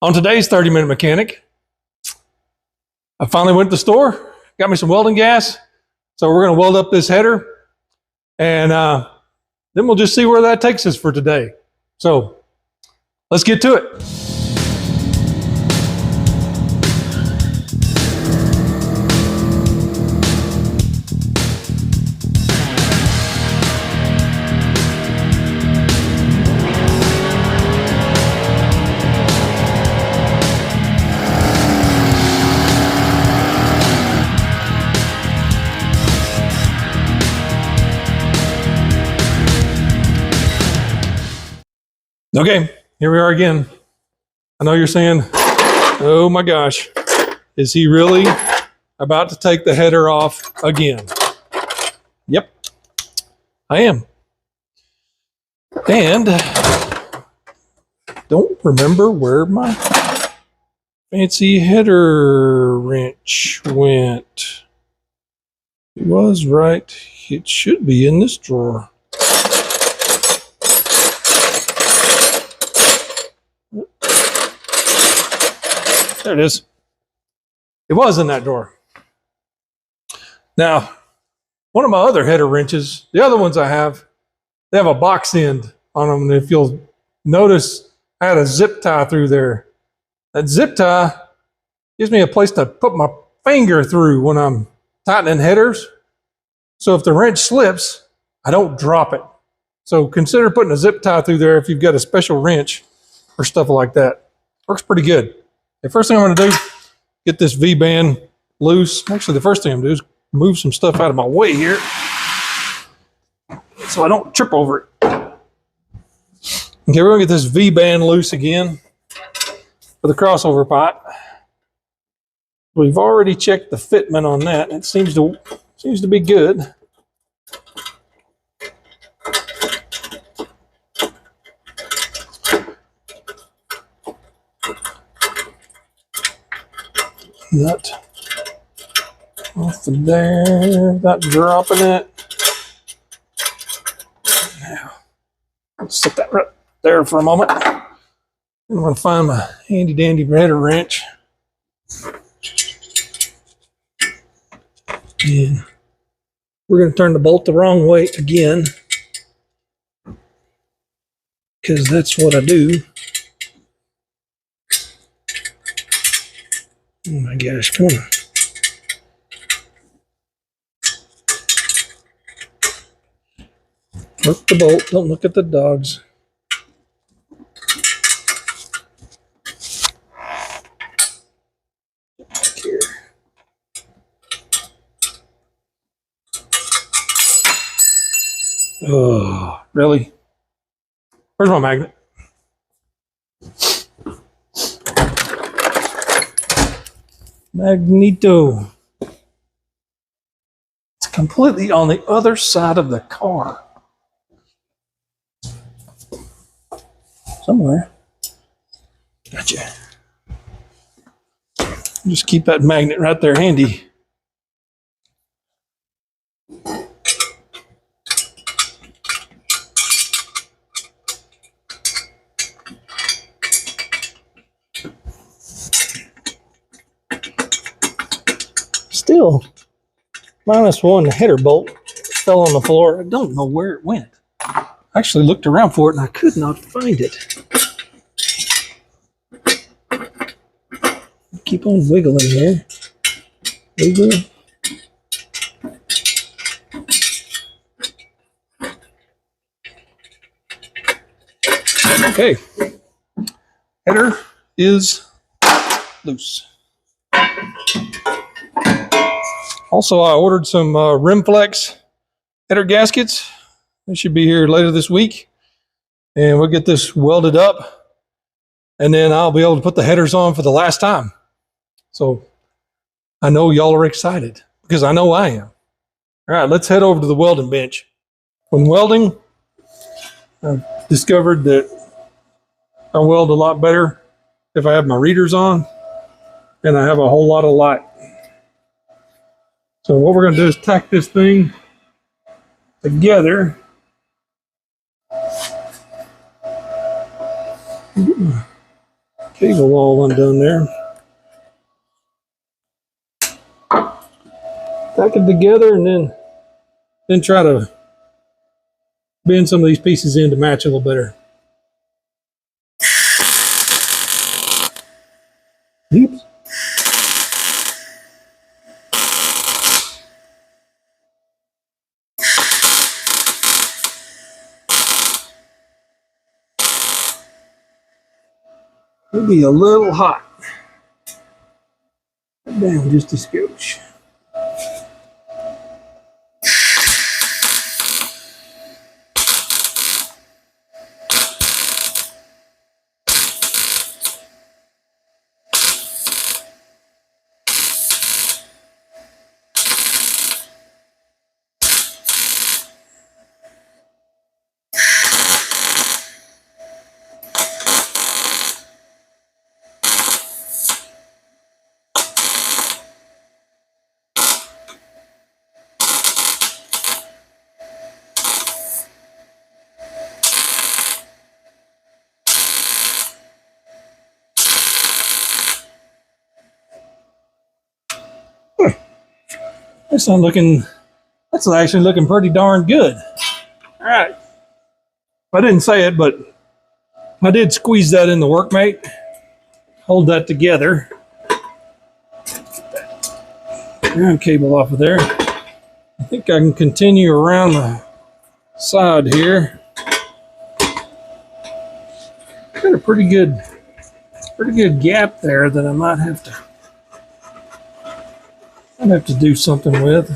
On today's 30-minute mechanic, I finally went to the store, got me some welding gas. So we're going to weld up this header, and then we'll just see where that takes us for today. So let's get to it. Okay, here we are again. I know you're saying, oh my gosh, is he really about to take the header off again? Yep, I am. And don't remember where my fancy header wrench went. It was right. It should be in this drawer. There it is. It was in that drawer. Now, one of my other header wrenches, the other ones I have, they have a box end on them. And if you'll notice, I had a zip tie through there. That zip tie gives me a place to put my finger through when I'm tightening headers. So if the wrench slips, I don't drop it. So consider putting a zip tie through there if you've got a special wrench or stuff like that. Works pretty good. The first thing I'm going to do, get this V-band loose. Actually, the first thing I'm going to do is move some stuff out of my way here so I don't trip over it. Okay, we're going to get this V-band loose again for the crossover pot. We've already checked the fitment on that. It seems to be good. Nut off of there, not dropping it. Now, let's set that right there for a moment. I'm going to find my handy dandy header wrench. And we're going to turn the bolt the wrong way again, because that's what I do. Oh my gosh, come on. Look the bolt, don't look at the dogs. Here. Oh, really? Where's my magnet? Magneto. It's completely on the other side of the car. Somewhere. Gotcha. Just keep that magnet right there handy. Still, -1 header bolt fell on the floor. I don't know where it went. I actually looked around for it and I could not find it. Keep on wiggling here. Wiggle. Okay. Header is loose. Also, I ordered some Rimflex header gaskets. They should be here later this week. And we'll get this welded up. And then I'll be able to put the headers on for the last time. So I know y'all are excited, because I know I am. All right, let's head over to the welding bench. When welding, I've discovered that I weld a lot better if I have my readers on and I have a whole lot of light. So what we're going to do is tack this thing together. Cable all undone there. Tack it together and then try to bend some of these pieces in to match a little better. Oops. Maybe a little hot. Down just a scooch. That's actually looking pretty darn good. All right. I didn't say it, but I did squeeze that in the workmate. Hold that together. Ground cable off of there. I think I can continue around the side here. Got a pretty good gap there that I might have to do something with.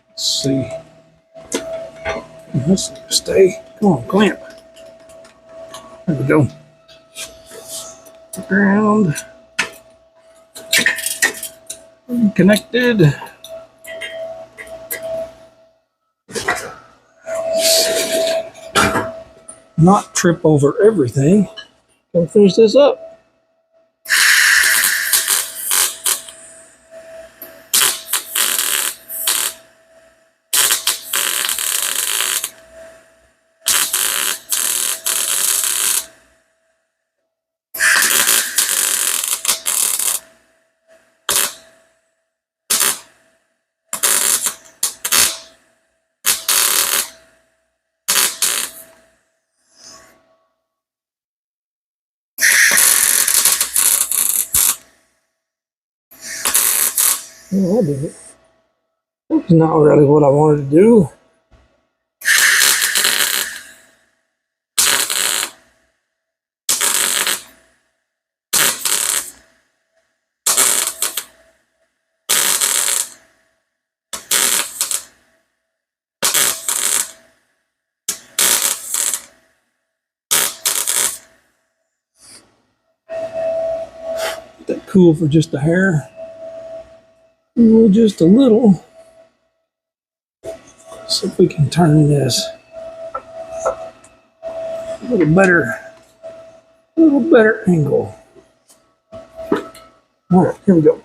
Let's see. Let's stay. Come on, clamp. There we go. Ground. Connected. Not trip over everything. Gonna finish this up. Oh, I did it. That's not really what I wanted to do. Let that cool for just a hair. Well, just a little. See if we can turn this a little better angle. All right, here we go.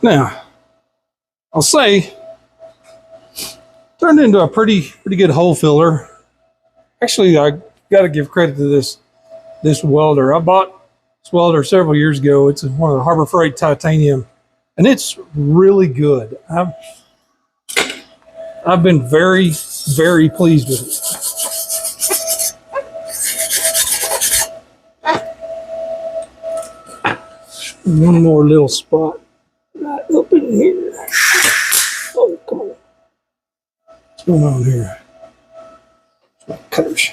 Now, I'll say turned into a pretty good hole filler. Actually, I got to give credit to this welder. I bought this welder several years ago. It's one of the Harbor Freight titanium, and it's really good. I've been very pleased with it. One more little spot right up in here. Oh, come on. What's going on here? My cutters.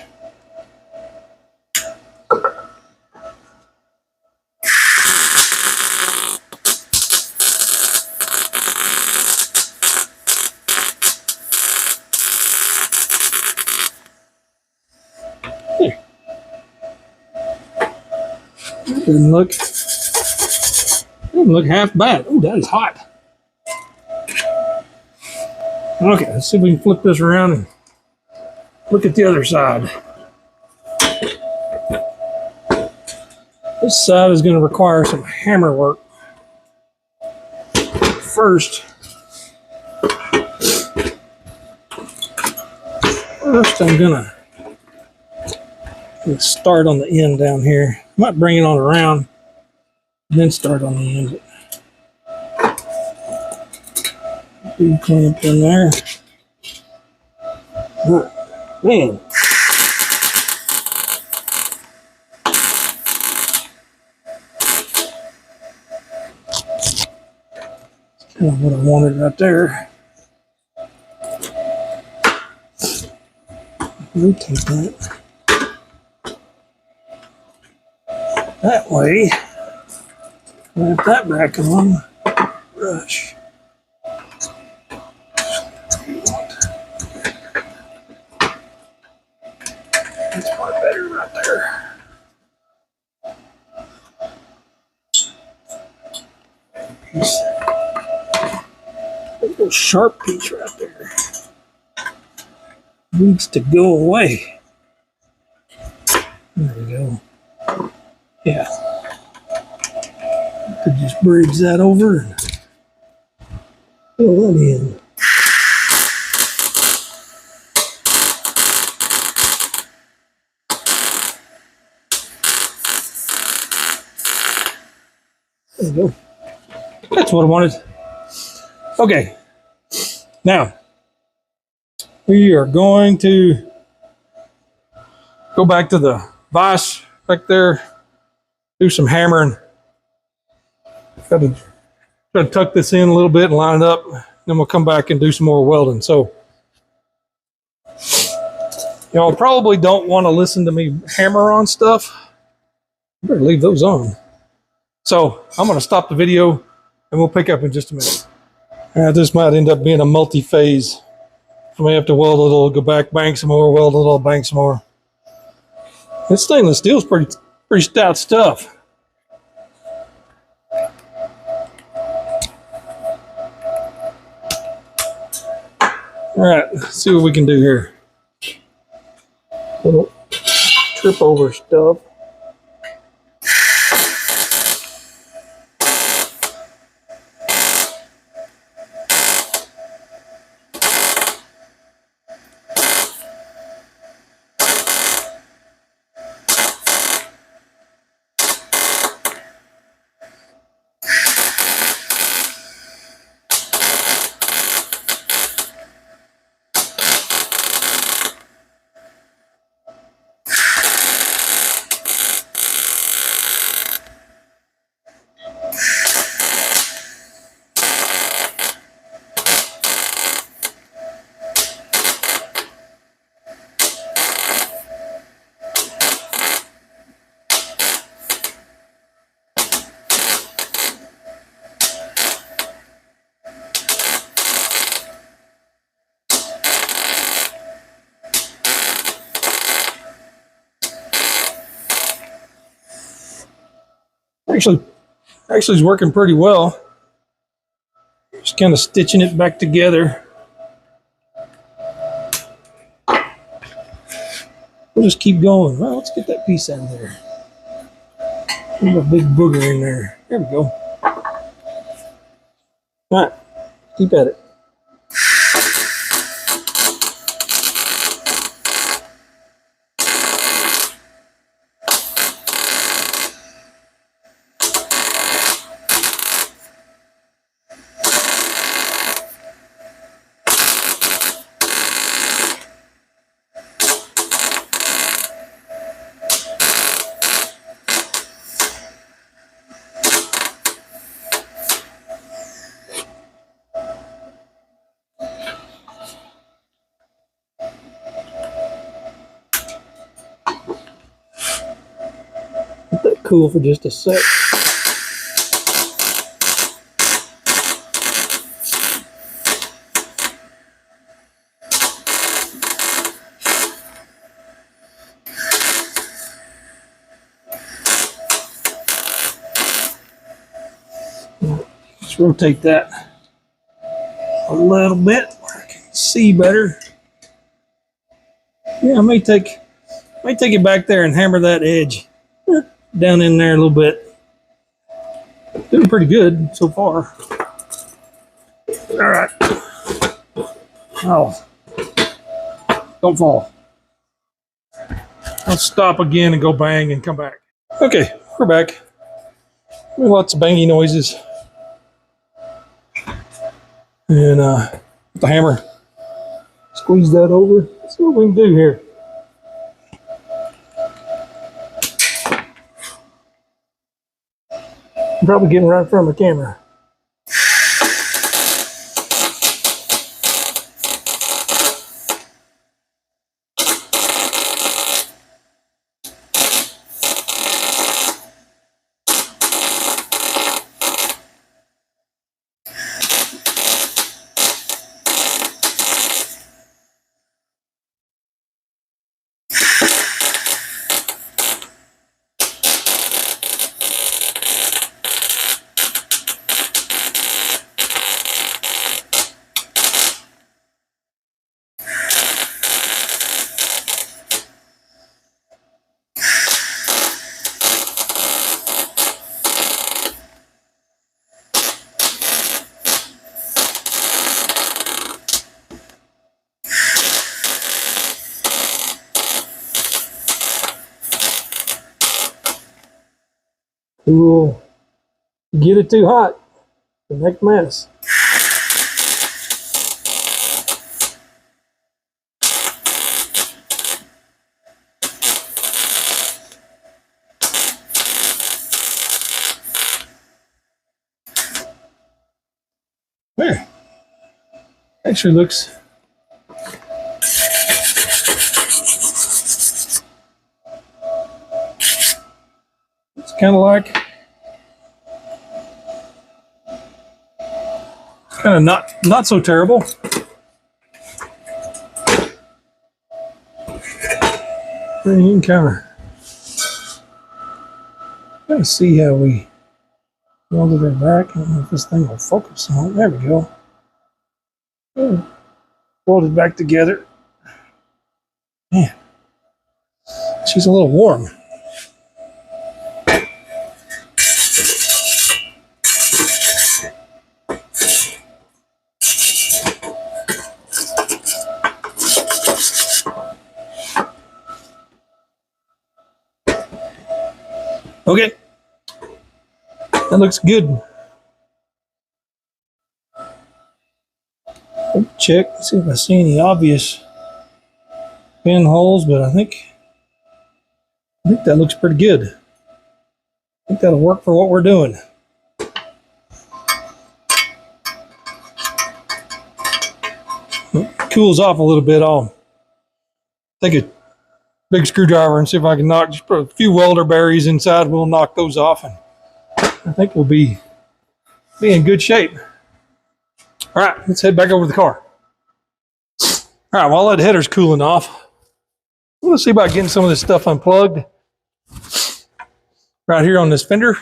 Doesn't look half bad. Oh, that is hot. Okay, let's see if we can flip this around and look at the other side. This side is going to require some hammer work. First, I'm going to start on the end down here. I might bring it on around, then start on the end. Big clamp in there. Oh, man. That's kind of what I wanted right there. Rotate that. That way, wrap that back on, brush. That's far better right there. Piece. A little sharp piece right there. Needs to go away. There we go. Yeah. Could just bridge that over and fill that in. There we go. That's what I wanted. Okay. Now, we are going to go back to the vise back there. Do some hammering. Got to try to tuck this in a little bit and line it up. Then we'll come back and do some more welding. So, y'all probably don't want to listen to me hammer on stuff. I better leave those on. So, I'm going to stop the video and we'll pick up in just a minute. This might end up being a multi-phase. I may have to weld a little, go back, bang some more, weld a little, bang some more. This stainless steel is pretty stout stuff. All right, let's see what we can do here. Little trip over stuff. Actually is working pretty well. Just kind of stitching it back together. We'll just keep going. Well, let's get that piece out of there. There's a big booger in there. There we go. All right, keep at it. cool for just a sec. Let's rotate that a little bit where I can see better. Yeah, I may take it back there and hammer that edge down in there a little bit. Doing pretty good so far. All right. Oh, don't fall. I'll stop again and go bang and come back. Okay, we're back. Lots of bangy noises. And with the hammer, squeeze that over. Let's see what we can do here. I'm probably getting right in front of my camera. Cool. Get it too hot, the next mess. There. Actually looks it's kind of like kind of not so terrible. You can kind of see how we welded it back. I don't know if this thing will focus on it. There we go. Welded back together. Man, she's a little warm. Okay, that looks good. Check, see if I see any obvious pinholes, but I think that looks pretty good. I think that'll work for what we're doing. It cools off a little bit. I'll take a big screwdriver and see if I can just put a few welder bearings inside. We'll knock those off, and I think we'll be in good shape. All right, let's head back over to the car. All right, while that header's cooling off, let's see about getting some of this stuff unplugged right here on this fender.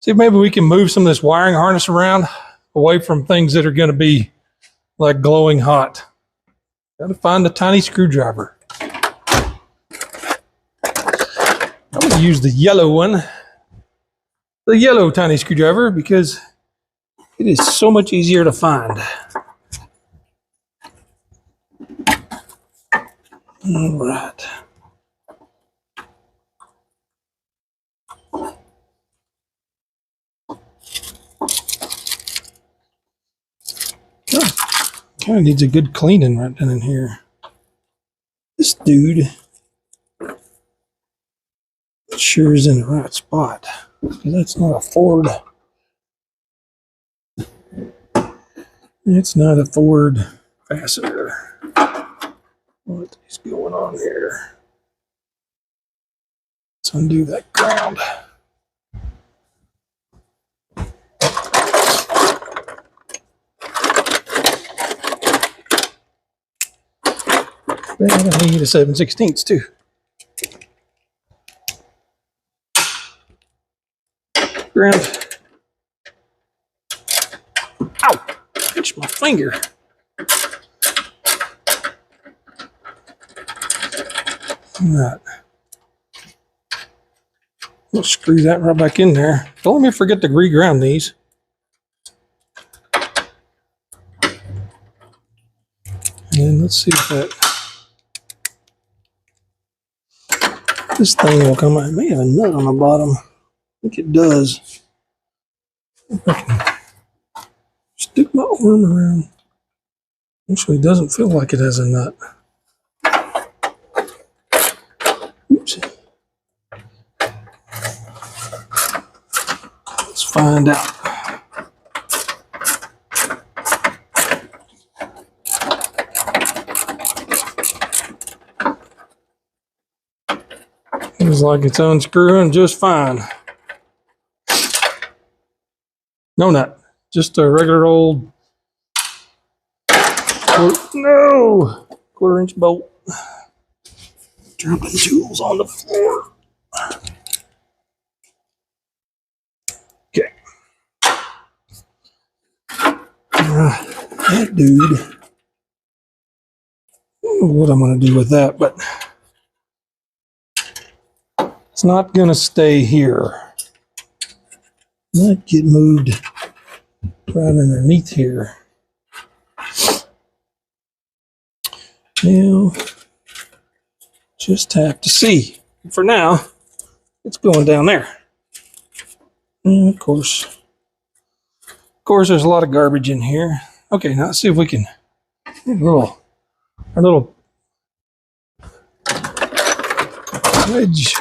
See if maybe we can move some of this wiring harness around away from things that are going to be like glowing hot. Got to find a tiny screwdriver. I'm going to use the yellow one, the yellow tiny screwdriver, because it is so much easier to find. All right. Kind of needs a good cleaning right down in here. This dude sure is in the right spot. That's not a Ford. It's not a Ford fastener. What is going on here? Let's undo that ground. Then I need a 7/16 too. Ground. Ow! Pinch my finger. All right. We'll screw that right back in there. Don't let me forget to re-ground these. And let's see if this thing will come out. It may have a nut on the bottom. I think it does. If I can stick my arm around. Actually, it doesn't feel like it has a nut. Oops. Let's find out. Looks like it's unscrewing just fine. No nut, just a regular old quarter-inch bolt. Dropping tools on the floor. Okay. That dude. I don't know what I'm going to do with that, but it's not going to stay here. Might get moved right underneath here. Now, just have to see. For now, it's going down there. And of course, there's a lot of garbage in here. Okay, now let's see if we can our little wedge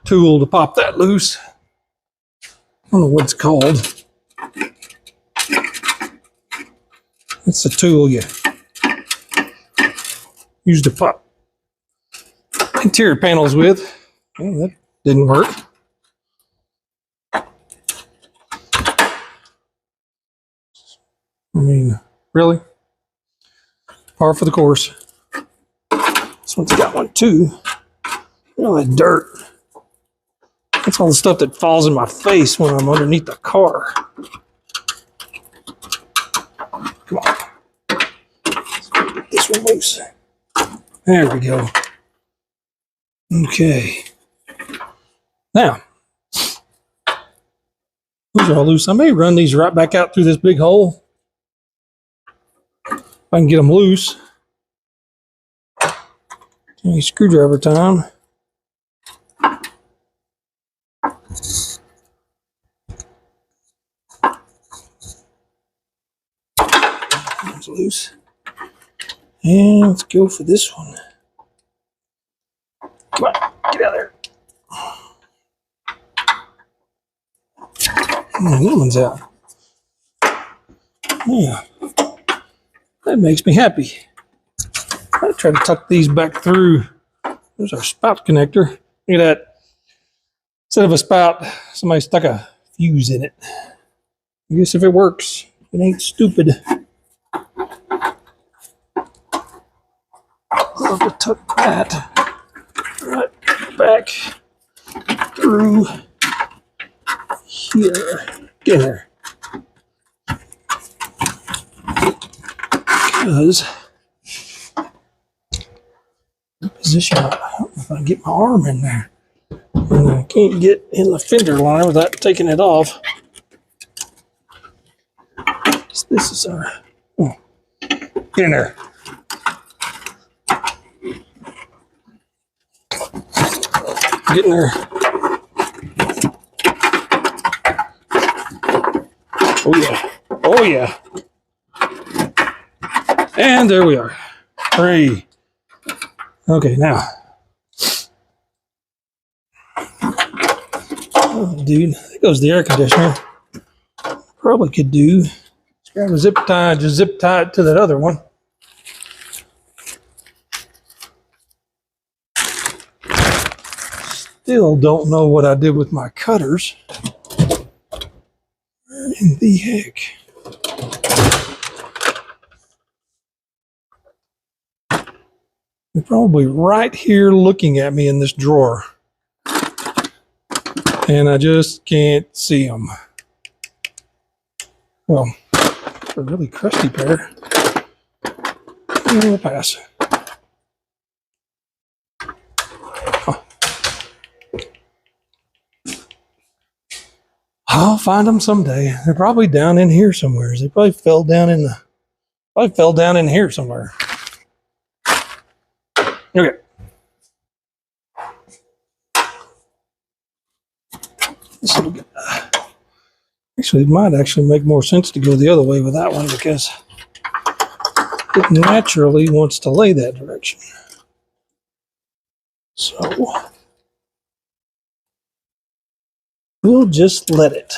tool to pop that loose. I don't know what it's called. It's a tool you use to pop interior panels with. Oh, that didn't work. I mean, really? Par for the course. This one's got one too. Oh, that dirt. That's all the stuff that falls in my face when I'm underneath the car. Come on. Let's get this one loose. There we go. Okay. Now, those are all loose. I may run these right back out through this big hole. If I can get them loose. Okay, screwdriver time. That's loose. And let's go for this one. Come on, get out of there. That one's out. Yeah, that makes me happy. I try to tuck these back through. There's our spout connector. Look at that. Instead of a spout, somebody stuck a fuse in it. I guess if it works, it ain't stupid. I'll have to tuck that right back through here. Get in there. Because the position, I don't know if I can get my arm in there. And I can't get in the fender line without taking it off. So this is our, get in there. Get in there. Oh yeah. Oh yeah. And there we are. Hooray. Okay, now. Oh, dude, there goes the air conditioner. Probably could do. Let's grab a zip tie, just zip tie it to that other one. still don't know what I did with my cutters. Where in the heck? They're probably right here looking at me in this drawer. And I just can't see them. Well, a really crusty pair. We'll pass. Huh. I'll find them someday. They're probably down in here somewhere. They probably fell down in here somewhere. Okay. Actually, it might actually make more sense to go the other way with that one because it naturally wants to lay that direction. So we'll just let it.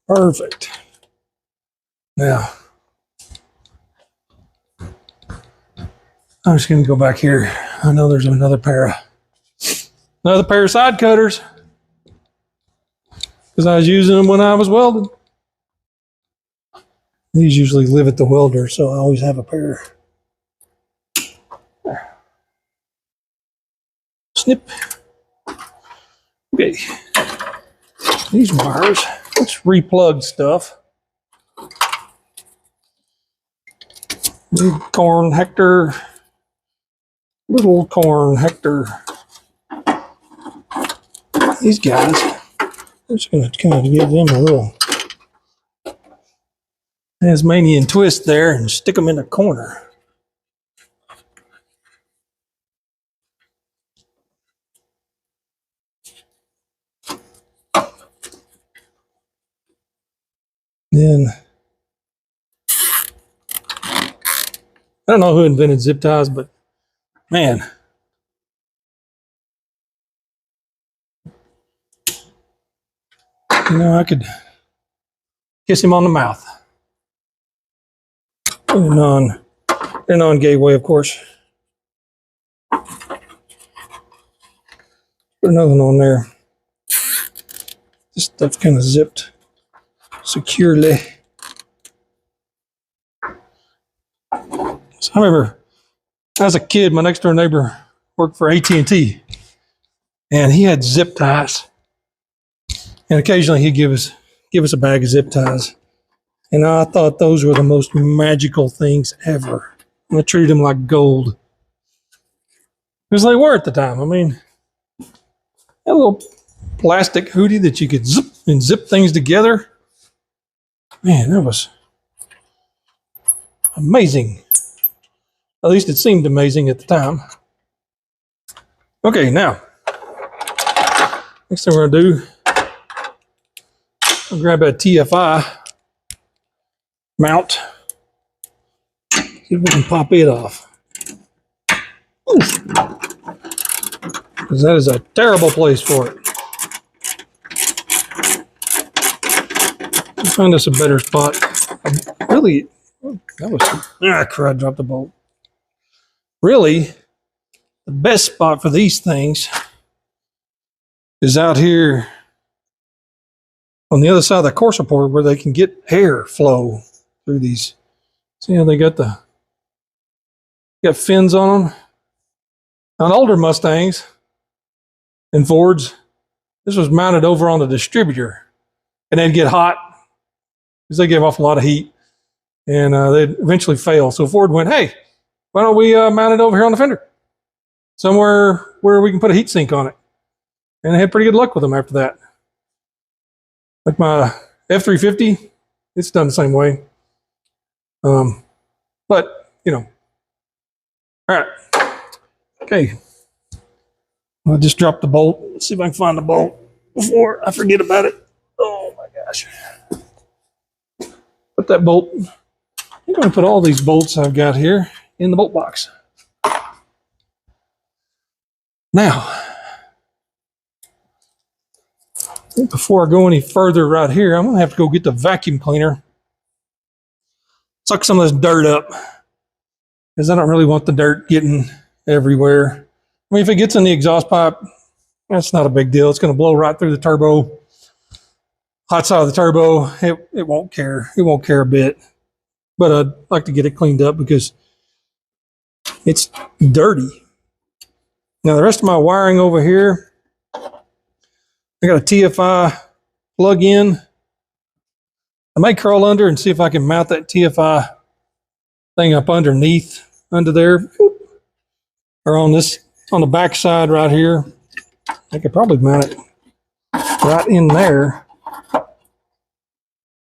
Perfect. Now, I'm just going to go back here. I know there's another pair of side cutters because I was using them when I was welding. These usually live at the welder, so I always have a pair. There. Snip. Okay. These wires, let's replug stuff. Big corn Hector, little corn Hector. These guys, I'm just going to kind of give them a little Tasmanian twist there and stick them in the corner. Then, I don't know who invented zip ties, but man, you know, I could kiss him on the mouth. In a non-gay way, of course. Put another one on there. This stuff's kind of zipped securely. So I remember as a kid, my next door neighbor worked for AT&T, and he had zip ties. And occasionally he'd give us a bag of zip ties. And I thought those were the most magical things ever. And I treated them like gold. Because they were at the time. I mean, that little plastic hoodie that you could zip things together. Man, that was amazing. At least it seemed amazing at the time. Okay, now, next thing we're going to do, I'll grab that TFI mount. See if we can pop it off. Because that is a terrible place for it. Let's find us a better spot. Really, that was, crud, dropped the bolt. Really, the best spot for these things is out here on the other side of the core support where they can get air flow through these. See how they got fins on them? On older Mustangs and Fords, this was mounted over on the distributor, and they'd get hot because they gave off a lot of heat, and they'd eventually fail. So Ford went, hey, why don't we mount it over here on the fender, somewhere where we can put a heat sink on it? And they had pretty good luck with them after that. Like my F350, it's done the same way. But, you know. All right. Okay. I'll just drop the bolt. Let's see if I can find the bolt before I forget about it. Oh my gosh. Put that bolt. I'm going to put all these bolts I've got here in the bolt box. Now, think before I go any further right here, I'm going to have to go get the vacuum cleaner. Suck some of this dirt up, because I don't really want the dirt getting everywhere. I mean, if it gets in the exhaust pipe, that's not a big deal. It's going to blow right through the turbo. Hot side of the turbo, it won't care. It won't care a bit. But I'd like to get it cleaned up because it's dirty. Now, the rest of my wiring over here, I got a TFI plug-in. I might crawl under and see if I can mount that TFI thing up underneath, under there, or on the back side right here. I could probably mount it right in there.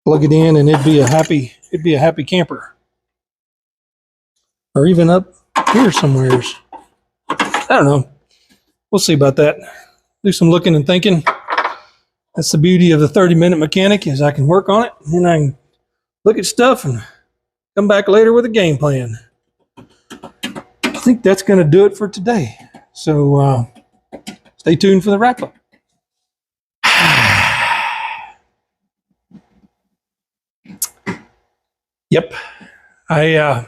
Plug it in, and it'd be a happy camper. Or even up here somewheres. I don't know. We'll see about that. Do some looking and thinking. That's the beauty of the 30-minute mechanic, is I can work on it, and then I can look at stuff and come back later with a game plan. I think that's going to do it for today. So stay tuned for the wrap-up. Yep. I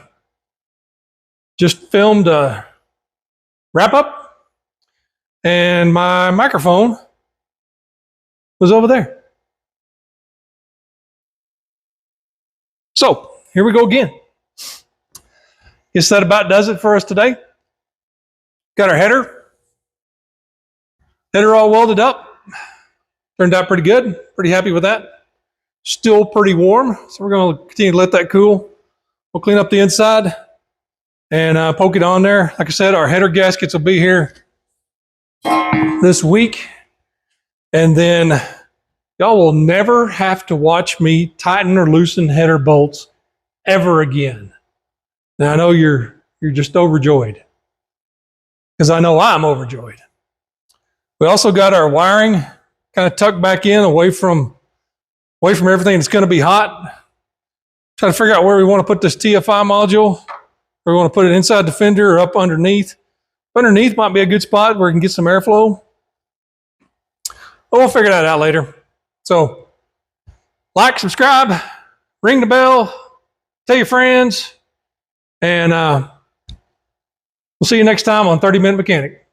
just filmed a wrap-up, and my microphone was over there. So here we go again. Guess that about does it for us today. Got our header all welded up. Turned out pretty good. Pretty happy with that. Still pretty warm, so we're going to continue to let that cool. We'll clean up the inside and poke it on there. Like I said, our header gaskets will be here this week. And then y'all will never have to watch me tighten or loosen header bolts ever again. Now, I know you're just overjoyed, because I know I'm overjoyed. We also got our wiring kind of tucked back in, away from everything that's going to be hot. Trying to figure out where we want to put this TFI module. Or we want to put it inside the fender or up underneath. Underneath might be a good spot where we can get some airflow. But we'll figure that out later. So, like, subscribe, ring the bell, tell your friends, and we'll see you next time on 30 Minute Mechanic.